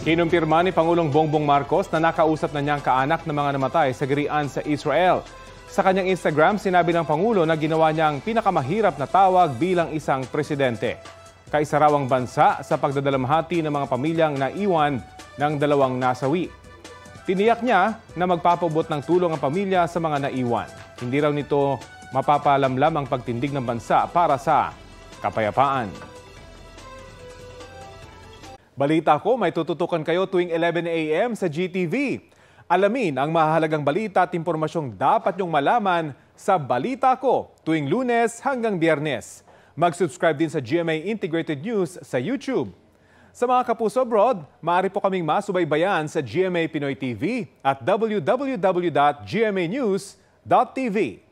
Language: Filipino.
Kinumpirma ni Pangulong Bongbong Marcos na nakausap na niyang kaanak ng mga namatay sa gerian sa Israel. Sa kanyang Instagram, sinabi ng Pangulo na ginawa niyang pinakamahirap na tawag bilang isang presidente. Kaisa raw ang bansa sa pagdadalamhati ng mga pamilyang naiwan ng dalawang nasawi. Tiniyak niya na magpapabot ng tulong ang pamilya sa mga naiwan. Hindi raw nito mapapalamlam ang pagtindig ng bansa para sa kapayapaan. Balita ko, may tututukan kayo tuwing 11 a.m. sa GTV. Alamin ang mahalagang balita at impormasyong dapat niyong malaman sa Balita Ko tuwing Lunes hanggang Biyernes. Mag-subscribe din sa GMA Integrated News sa YouTube. Sa mga kapuso abroad, maaari po kaming masubaybayan sa GMA Pinoy TV at www.gmanews.tv.